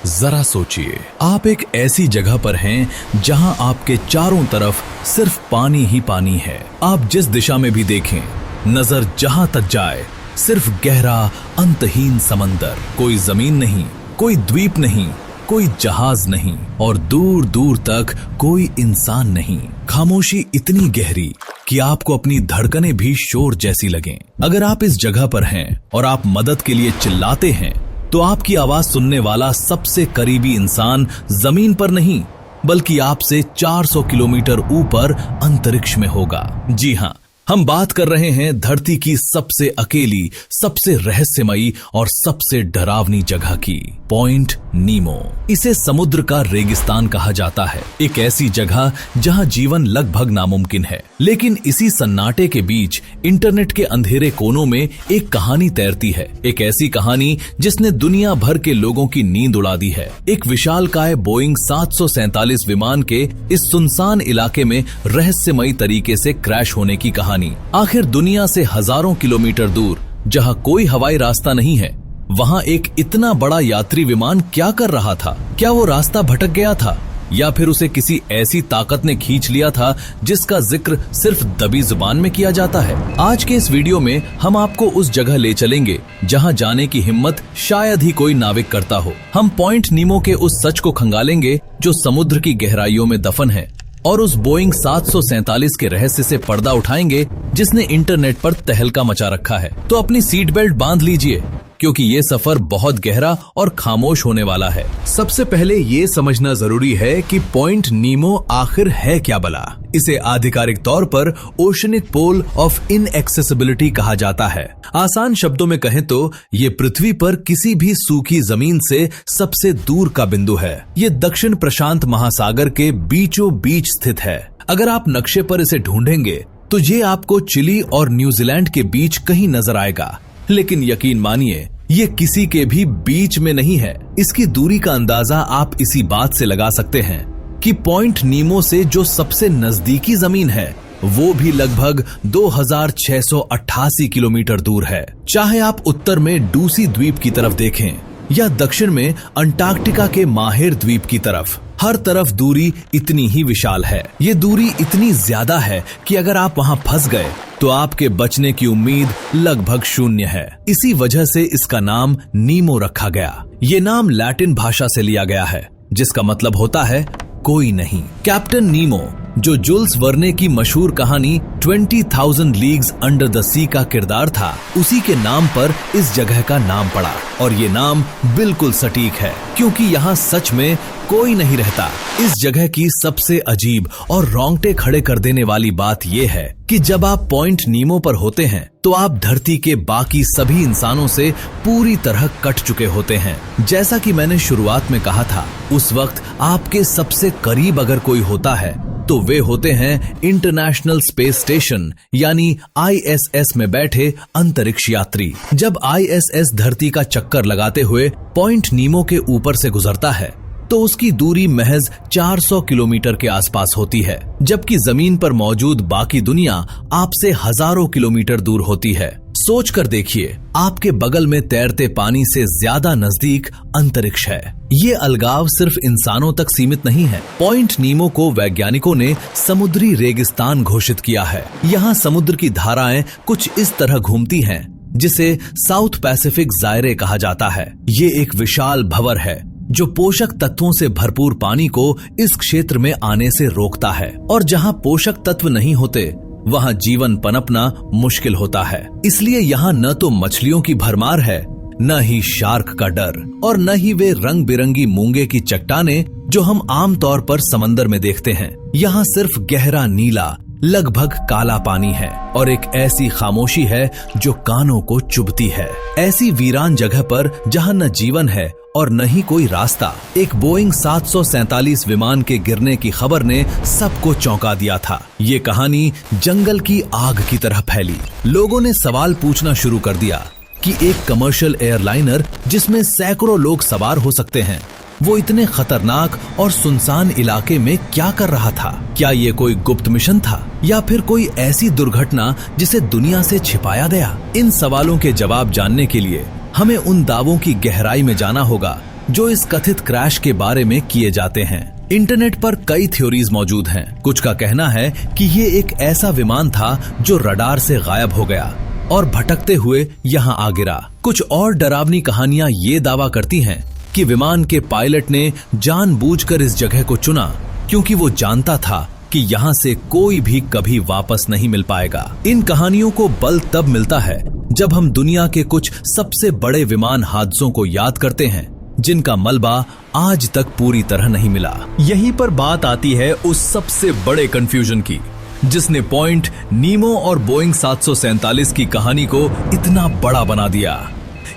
जरा सोचिए, आप एक ऐसी जगह पर हैं जहां आपके चारों तरफ सिर्फ पानी ही पानी है। आप जिस दिशा में भी देखें, नजर जहां तक जाए सिर्फ गहरा अंतहीन समंदर। कोई जमीन नहीं, कोई द्वीप नहीं, कोई जहाज नहीं और दूर दूर तक कोई इंसान नहीं। खामोशी इतनी गहरी कि आपको अपनी धड़कनें भी शोर जैसी लगें। अगर आप इस जगह पर हैं और आप मदद के लिए चिल्लाते हैं तो आपकी आवाज सुनने वाला सबसे करीबी इंसान जमीन पर नहीं बल्कि आपसे 400 किलोमीटर ऊपर अंतरिक्ष में होगा। जी हाँ, हम बात कर रहे हैं धरती की सबसे अकेली, सबसे रहस्यमयी और सबसे डरावनी जगह की, पॉइंट नीमो। इसे समुद्र का रेगिस्तान कहा जाता है, एक ऐसी जगह जहां जीवन लगभग नामुमकिन है। लेकिन इसी सन्नाटे के बीच इंटरनेट के अंधेरे कोनों में एक कहानी तैरती है, एक ऐसी कहानी जिसने दुनिया भर के लोगों की नींद उड़ा दी है। एक विशालकाय बोइंग 747 विमान के इस सुनसान इलाके में रहस्यमयी तरीके से क्रैश होने की कहानी। आखिर दुनिया से हजारों किलोमीटर दूर, जहां कोई हवाई रास्ता नहीं है, वहां एक इतना बड़ा यात्री विमान क्या कर रहा था? क्या वो रास्ता भटक गया था या फिर उसे किसी ऐसी ताकत ने खींच लिया था जिसका जिक्र सिर्फ दबी जुबान में किया जाता है? आज के इस वीडियो में हम आपको उस जगह ले चलेंगे जहां जाने की हिम्मत शायद ही कोई नाविक करता हो। हम पॉइंट नीमो के उस सच को खंगालेंगे जो समुद्र की गहराइयों में दफन है और उस बोइंग 747 के रहस्य से पर्दा उठाएंगे जिसने इंटरनेट पर तहलका मचा रखा है। तो अपनी सीट बेल्ट बांध लीजिए क्योंकि ये सफर बहुत गहरा और खामोश होने वाला है। सबसे पहले ये समझना जरूरी है कि पॉइंट नीमो आखिर है क्या भला। इसे आधिकारिक तौर पर ओशनिक पोल ऑफ इनएक्सेसिबिलिटी कहा जाता है। आसान शब्दों में कहें तो ये पृथ्वी पर किसी भी सूखी जमीन से सबसे दूर का बिंदु है। ये दक्षिण प्रशांत महासागर के बीचों बीच स्थित है। अगर आप नक्शे पर इसे ढूंढेंगे तो ये आपको चिली और न्यूजीलैंड के बीच कहीं नजर आएगा, लेकिन यकीन मानिए ये किसी के भी बीच में नहीं है। इसकी दूरी का अंदाजा आप इसी बात से लगा सकते हैं कि पॉइंट नीमो से जो सबसे नजदीकी जमीन है वो भी लगभग 2688 किलोमीटर दूर है। चाहे आप उत्तर में डूसी द्वीप की तरफ देखें या दक्षिण में अंटार्कटिका के माहिर द्वीप की तरफ, हर तरफ दूरी इतनी ही विशाल है। ये दूरी इतनी ज्यादा है कि अगर आप वहां फंस गए तो आपके बचने की उम्मीद लगभग शून्य है। इसी वजह से इसका नाम नीमो रखा गया। ये नाम लैटिन भाषा से लिया गया है जिसका मतलब होता है कोई नहीं। कैप्टन नीमो, जो जुल्स वर्ने की मशहूर कहानी 20,000 लीग्स अंडर द सी का किरदार था, उसी के नाम पर इस जगह का नाम पड़ा। और ये नाम बिल्कुल सटीक है क्योंकि यहाँ सच में कोई नहीं रहता। इस जगह की सबसे अजीब और रोंगटे खड़े कर देने वाली बात यह है कि जब आप पॉइंट नीमो पर होते हैं तो आप धरती के बाकी सभी इंसानों से पूरी तरह कट चुके होते हैं। जैसा कि मैंने शुरुआत में कहा था, उस वक्त आपके सबसे करीब अगर कोई होता है तो वे होते हैं इंटरनेशनल स्पेस स्टेशन यानी ISS में बैठे अंतरिक्ष यात्री। जब ISS धरती का चक्कर लगाते हुए पॉइंट नीमो के ऊपर से गुजरता है तो उसकी दूरी महज 400 किलोमीटर के आसपास होती है, जबकि जमीन पर मौजूद बाकी दुनिया आपसे हजारों किलोमीटर दूर होती है। सोच कर देखिए, आपके बगल में तैरते पानी से ज्यादा नजदीक अंतरिक्ष है। ये अलगाव सिर्फ इंसानों तक सीमित नहीं है। पॉइंट नीमो को वैज्ञानिकों ने समुद्री रेगिस्तान घोषित किया है। यहाँ समुद्र की धाराएं कुछ इस तरह घूमती हैं जिसे साउथ पैसिफिक जायरे कहा जाता है। ये एक विशाल भंवर है जो पोषक तत्वों से भरपूर पानी को इस क्षेत्र में आने से रोकता है, और जहां पोषक तत्व नहीं होते वहां जीवन पनपना मुश्किल होता है। इसलिए यहाँ न तो मछलियों की भरमार है, न ही शार्क का डर, और न ही वे रंग बिरंगी मूंगे की चट्टानें जो हम आमतौर पर समंदर में देखते हैं। यहाँ सिर्फ गहरा नीला, लगभग काला पानी है और एक ऐसी खामोशी है जो कानों को चुभती है। ऐसी वीरान जगह पर जहाँ न जीवन है और न ही कोई रास्ता, एक बोइंग 747 विमान के गिरने की खबर ने सबको चौंका दिया था। ये कहानी जंगल की आग की तरह फैली। लोगों ने सवाल पूछना शुरू कर दिया कि एक कमर्शियल एयरलाइनर जिसमें सैकड़ों लोग सवार हो सकते हैं, वो इतने खतरनाक और सुनसान इलाके में क्या कर रहा था? क्या ये कोई गुप्त मिशन था या फिर कोई ऐसी दुर्घटना जिसे दुनिया से छिपाया गया? इन सवालों के जवाब जानने के लिए हमें उन दावों की गहराई में जाना होगा जो इस कथित क्रैश के बारे में किए जाते हैं। इंटरनेट पर कई थ्योरीज मौजूद हैं। कुछ का कहना है कि ये एक ऐसा विमान था जो रडार से गायब हो गया और भटकते हुए यहाँ आ गिरा। कुछ और डरावनी कहानियां ये दावा करती हैं कि विमान के पायलट ने जानबूझकर इस जगह को चुना क्योंकि वो जानता था कि यहाँ से कोई भी कभी वापस नहीं मिल पाएगा। इन कहानियों को बल तब मिलता है जब हम दुनिया के कुछ सबसे बड़े विमान हादसों को याद करते हैं जिनका मलबा आज तक पूरी तरह नहीं मिला। यहीं पर बात आती है उस सबसे बड़े कंफ्यूजन की जिसने पॉइंट नीमो और बोइंग 747 की कहानी को इतना बड़ा बना दिया।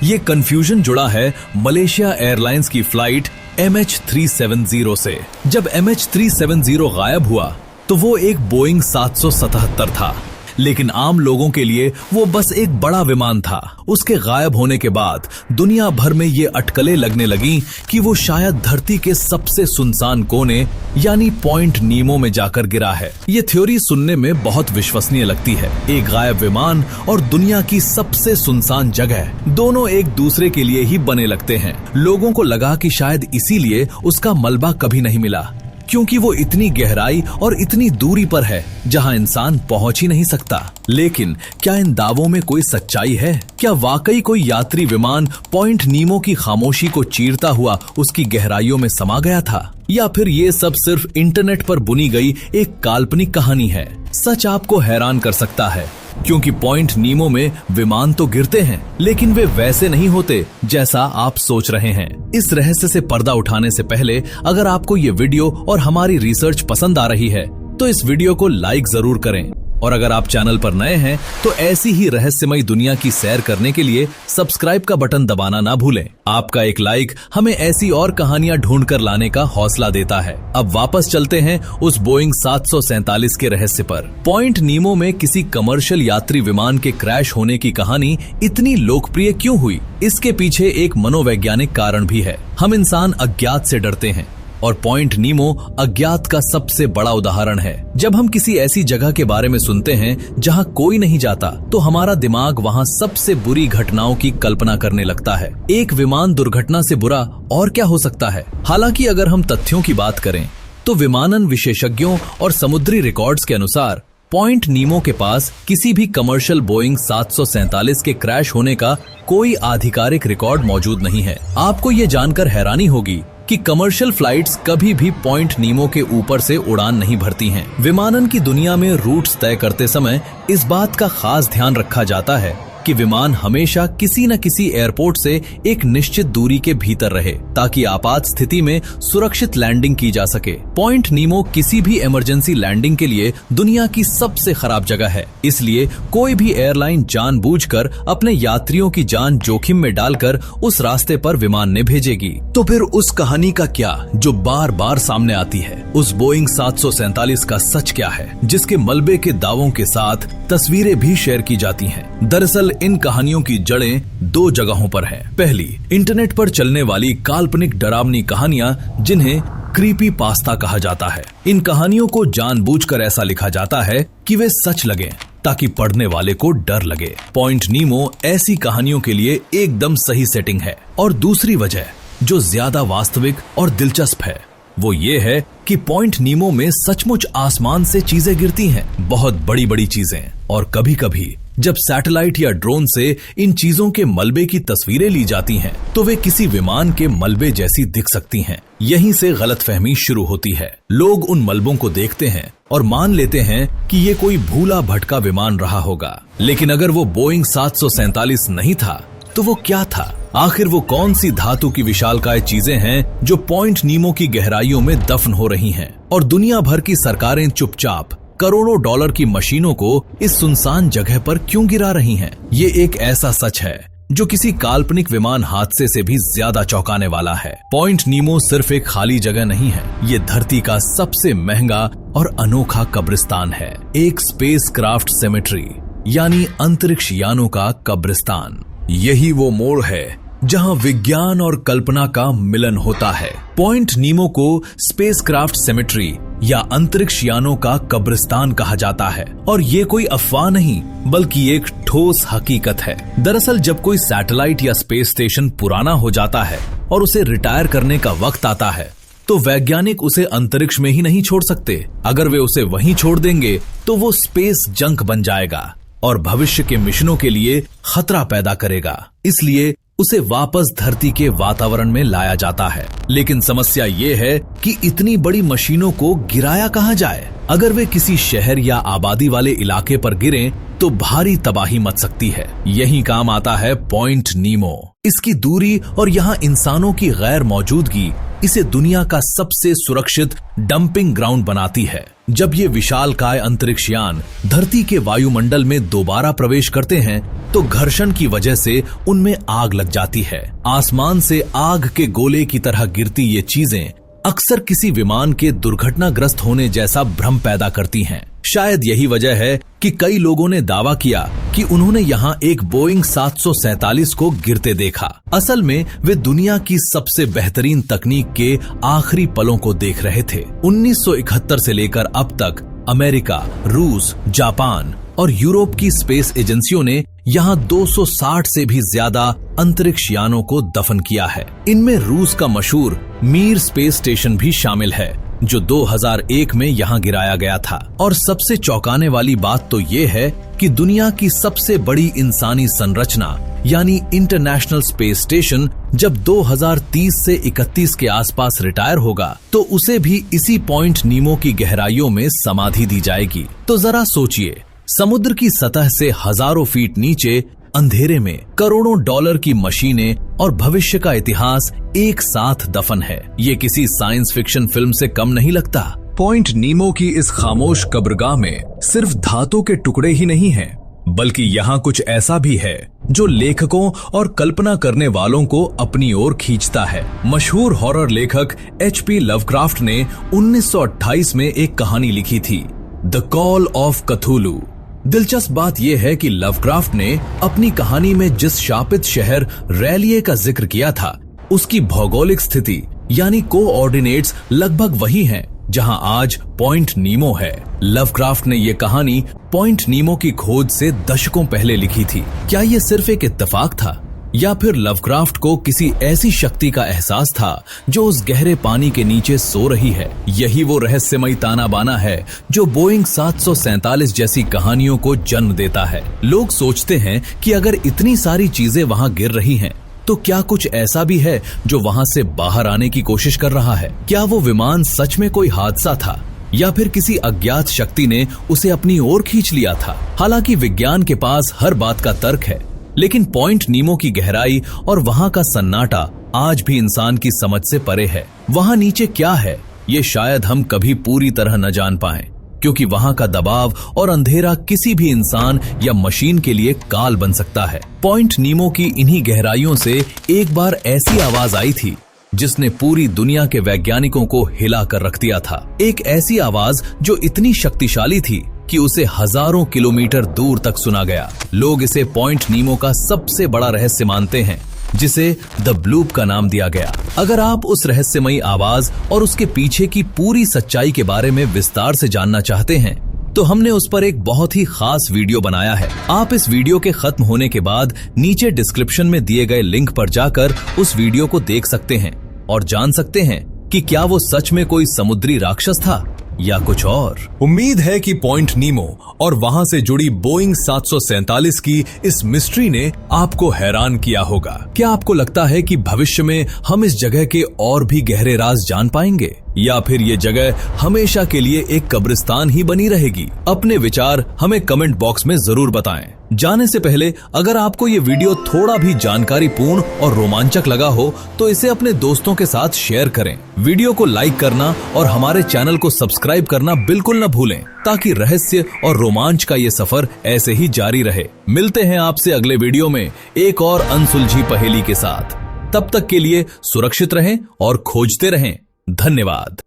ये कंफ्यूजन जुड़ा है मलेशिया एयरलाइंस की फ्लाइट MH370 से। जब MH370 गायब हुआ तो वो एक बोइंग 777 था, लेकिन आम लोगों के लिए वो बस एक बड़ा विमान था। उसके गायब होने के बाद दुनिया भर में ये अटकलें लगने लगी कि वो शायद धरती के सबसे सुनसान कोने यानी पॉइंट नीमो में जाकर गिरा है। ये थ्योरी सुनने में बहुत विश्वसनीय लगती है। एक गायब विमान और दुनिया की सबसे सुनसान जगह, दोनों एक दूसरे के लिए ही बने लगते हैं। लोगों को लगा कि शायद इसीलिए उसका मलबा कभी नहीं मिला, क्योंकि वो इतनी गहराई और इतनी दूरी पर है जहां इंसान पहुंच ही नहीं सकता। लेकिन क्या इन दावों में कोई सच्चाई है? क्या वाकई कोई यात्री विमान पॉइंट नीमो की खामोशी को चीरता हुआ उसकी गहराइयों में समा गया था, या फिर ये सब सिर्फ इंटरनेट पर बुनी गई एक काल्पनिक कहानी है? सच आपको हैरान कर सकता है, क्योंकि पॉइंट नीमो में विमान तो गिरते हैं, लेकिन वे वैसे नहीं होते जैसा आप सोच रहे हैं। इस रहस्य से पर्दा उठाने से पहले अगर आपको ये वीडियो और हमारी रिसर्च पसंद आ रही है तो इस वीडियो को लाइक जरूर करें, और अगर आप चैनल पर नए हैं तो ऐसी ही रहस्यमयी दुनिया की सैर करने के लिए सब्सक्राइब का बटन दबाना ना भूलें। आपका एक लाइक हमें ऐसी और कहानियां ढूंढ कर लाने का हौसला देता है। अब वापस चलते हैं उस बोइंग 747 के रहस्य पर। पॉइंट नीमो में किसी कमर्शियल यात्री विमान के क्रैश होने की कहानी इतनी लोकप्रिय क्यों हुई? इसके पीछे एक मनोवैज्ञानिक कारण भी है। हम इंसान अज्ञात से डरते हैं और पॉइंट नीमो अज्ञात का सबसे बड़ा उदाहरण है। जब हम किसी ऐसी जगह के बारे में सुनते हैं जहां कोई नहीं जाता, तो हमारा दिमाग वहां सबसे बुरी घटनाओं की कल्पना करने लगता है। एक विमान दुर्घटना से बुरा और क्या हो सकता है? हालांकि अगर हम तथ्यों की बात करें तो विमानन विशेषज्ञों और समुद्री रिकॉर्ड्स के अनुसार पॉइंट नीमो के पास किसी भी कमर्शियल बोइंग 747 के क्रैश होने का कोई आधिकारिक रिकॉर्ड मौजूद नहीं है। आपको ये जानकर हैरानी होगी कि कमर्शियल फ्लाइट्स कभी भी पॉइंट नीमो के ऊपर से उड़ान नहीं भरती हैं। विमानन की दुनिया में रूट्स तय करते समय इस बात का खास ध्यान रखा जाता है कि विमान हमेशा किसी न किसी एयरपोर्ट से एक निश्चित दूरी के भीतर रहे, ताकि आपात स्थिति में सुरक्षित लैंडिंग की जा सके। पॉइंट नीमो किसी भी इमरजेंसी लैंडिंग के लिए दुनिया की सबसे खराब जगह है, इसलिए कोई भी एयरलाइन जानबूझकर अपने यात्रियों की जान जोखिम में डालकर उस रास्ते पर विमान ने भेजेगी। तो फिर उस कहानी का क्या जो बार बार सामने आती है? उस बोइंग 747 का सच क्या है, जिसके मलबे के दावों के साथ तस्वीरें भी शेयर की जाती हैं? दरअसल इन कहानियों की जड़ें दो जगहों पर है। पहली, इंटरनेट पर चलने वाली काल्पनिक डरावनी कहानियां जिन्हें क्रीपी पास्ता कहा जाता है। इन कहानियों को जानबूझकर ऐसा लिखा जाता है कि वे सच लगे, ताकि पढ़ने वाले को डर लगे। पॉइंट नीमो ऐसी कहानियों के लिए एकदम सही सेटिंग है। और दूसरी वजह जो ज्यादा वास्तविक और दिलचस्प है वो ये है कि पॉइंट नीमो में सचमुच आसमान से चीजें गिरती हैं, बहुत बड़ी बड़ी चीजें। और कभी कभी जब सैटेलाइट या ड्रोन से इन चीजों के मलबे की तस्वीरें ली जाती हैं, तो वे किसी विमान के मलबे जैसी दिख सकती हैं। यहीं से गलतफहमी शुरू होती है। लोग उन मलबों को देखते हैं और मान लेते हैं कि ये कोई भूला भटका विमान रहा होगा। लेकिन अगर वो बोइंग 747 नहीं था तो वो क्या था? आखिर वो कौन सी धातु की विशालकाय चीजें हैं जो पॉइंट नीमो की गहराइयों में दफन हो रही हैं? और दुनिया भर की सरकारें चुपचाप करोड़ों डॉलर की मशीनों को इस सुनसान जगह पर क्यों गिरा रही हैं? ये एक ऐसा सच है जो किसी काल्पनिक विमान हादसे से भी ज्यादा चौंकाने वाला है। पॉइंट नीमो सिर्फ एक खाली जगह नहीं है, ये धरती का सबसे महंगा और अनोखा कब्रिस्तान है। एक स्पेस क्राफ्ट सेमेट्री यानी अंतरिक्ष यानों का कब्रिस्तान। यही वो मोड़ है जहां विज्ञान और कल्पना का मिलन होता है। पॉइंट नीमो को स्पेसक्राफ्ट सेमेट्री या अंतरिक्ष यानों का कब्रिस्तान कहा जाता है। और ये कोई अफवाह नहीं बल्कि एक ठोस हकीकत है। दरअसल जब कोई सैटेलाइट या स्पेस स्टेशन पुराना हो जाता है और उसे रिटायर करने का वक्त आता है तो वैज्ञानिक उसे अंतरिक्ष में ही नहीं छोड़ सकते। अगर वे उसे वहीं छोड़ देंगे तो वो स्पेस जंक बन जाएगा और भविष्य के मिशनों के लिए खतरा पैदा करेगा। इसलिए उसे वापस धरती के वातावरण में लाया जाता है। लेकिन समस्या ये है कि इतनी बड़ी मशीनों को गिराया कहाँ जाए। अगर वे किसी शहर या आबादी वाले इलाके पर गिरें तो भारी तबाही मच सकती है। यही काम आता है पॉइंट नीमो। इसकी दूरी और यहाँ इंसानों की गैर मौजूदगी इसे दुनिया का सबसे सुरक्षित डंपिंग ग्राउंड बनाती है। जब ये विशालकाय अंतरिक्ष यान धरती के वायुमंडल में दोबारा प्रवेश करते हैं तो घर्षण की वजह से उनमें आग लग जाती है। आसमान से आग के गोले की तरह गिरती ये चीजें अक्सर किसी विमान के दुर्घटनाग्रस्त होने जैसा भ्रम पैदा करती हैं। शायद यही वजह है कि कई लोगों ने दावा किया कि उन्होंने यहाँ एक बोइंग 747 को गिरते देखा। असल में वे दुनिया की सबसे बेहतरीन तकनीक के आखिरी पलों को देख रहे थे। 1971 से लेकर अब तक अमेरिका, रूस, जापान और यूरोप की स्पेस एजेंसियों ने यहाँ 260 से भी ज्यादा अंतरिक्ष यानों को दफन किया है। इनमें रूस का मशहूर मीर स्पेस स्टेशन भी शामिल है जो 2001 में यहाँ गिराया गया था। और सबसे चौंकाने वाली बात तो ये है कि दुनिया की सबसे बड़ी इंसानी संरचना यानी इंटरनेशनल स्पेस स्टेशन जब 2030 से 31 के आसपास रिटायर होगा तो उसे भी इसी पॉइंट नीमो की गहराइयों में समाधि दी जाएगी। तो जरा सोचिए, समुद्र की सतह से हजारों फीट नीचे अंधेरे में करोड़ों डॉलर की मशीनें और भविष्य का इतिहास एक साथ दफन है। ये किसी साइंस फिक्शन फिल्म से कम नहीं लगता। पॉइंट नीमो की इस खामोश कब्रगाह में सिर्फ धातु के टुकड़े ही नहीं हैं, बल्कि यहाँ कुछ ऐसा भी है जो लेखकों और कल्पना करने वालों को अपनी ओर खींचता है। मशहूर हॉरर लेखक H.P. लवक्राफ्ट ने 1928 में एक कहानी लिखी थी, द कॉल ऑफ कथुलू। दिलचस्प बात यह है कि लवक्राफ्ट ने अपनी कहानी में जिस शापित शहर रैलिये का जिक्र किया था उसकी भौगोलिक स्थिति यानी कोऑर्डिनेट्स लगभग वही हैं जहां आज पॉइंट नीमो है। लवक्राफ्ट ने यह कहानी पॉइंट नीमो की खोज से दशकों पहले लिखी थी। क्या यह सिर्फ एक इत्तेफाक था या फिर लवक्राफ्ट को किसी ऐसी शक्ति का एहसास था जो उस गहरे पानी के नीचे सो रही है? यही वो रहस्यमयी ताना बाना है जो बोइंग 747 जैसी कहानियों को जन्म देता है। लोग सोचते हैं कि अगर इतनी सारी चीजें वहां गिर रही हैं तो क्या कुछ ऐसा भी है जो वहां से बाहर आने की कोशिश कर रहा है? क्या वो विमान सच में कोई हादसा था या फिर किसी अज्ञात शक्ति ने उसे अपनी ओर खींच लिया था? हालांकि विज्ञान के पास हर बात का तर्क है, लेकिन पॉइंट नीमो की गहराई और वहां का सन्नाटा आज भी इंसान की समझ से परे है। वहां नीचे क्या है ये शायद हम कभी पूरी तरह न जान पाएं, क्योंकि वहां का दबाव और अंधेरा किसी भी इंसान या मशीन के लिए काल बन सकता है। पॉइंट नीमो की इन्हीं गहराइयों से एक बार ऐसी आवाज आई थी जिसने पूरी दुनिया के वैज्ञानिकों को हिला कर रख दिया था। एक ऐसी आवाज जो इतनी शक्तिशाली थी कि उसे हजारों किलोमीटर दूर तक सुना गया। लोग इसे पॉइंट नीमो का सबसे बड़ा रहस्य मानते हैं, जिसे द ब्लूप का नाम दिया गया। अगर आप उस रहस्यमयी आवाज और उसके पीछे की पूरी सच्चाई के बारे में विस्तार से जानना चाहते हैं तो हमने उस पर एक बहुत ही खास वीडियो बनाया है। आप इस वीडियो के खत्म होने के बाद नीचे डिस्क्रिप्शन में दिए गए लिंक पर जाकर उस वीडियो को देख सकते हैं और जान सकते हैं कि क्या वो सच में कोई समुद्री राक्षस था या कुछ और। उम्मीद है कि पॉइंट नीमो और वहां से जुड़ी बोइंग 747 की इस मिस्ट्री ने आपको हैरान किया होगा। क्या आपको लगता है कि भविष्य में हम इस जगह के और भी गहरे राज जान पाएंगे या फिर ये जगह हमेशा के लिए एक कब्रिस्तान ही बनी रहेगी? अपने विचार हमें कमेंट बॉक्स में जरूर बताएं। जाने से पहले अगर आपको ये वीडियो थोड़ा भी जानकारीपूर्ण और रोमांचक लगा हो तो इसे अपने दोस्तों के साथ शेयर करें। वीडियो को लाइक करना और हमारे चैनल को सब्सक्राइब करना बिल्कुल न भूलें, ताकि रहस्य और रोमांच का ये सफर ऐसे ही जारी रहे। मिलते हैं आपसे अगले वीडियो में एक और अनसुलझी पहेली के साथ। तब तक के लिए सुरक्षित रहें और खोजते रहें। धन्यवाद।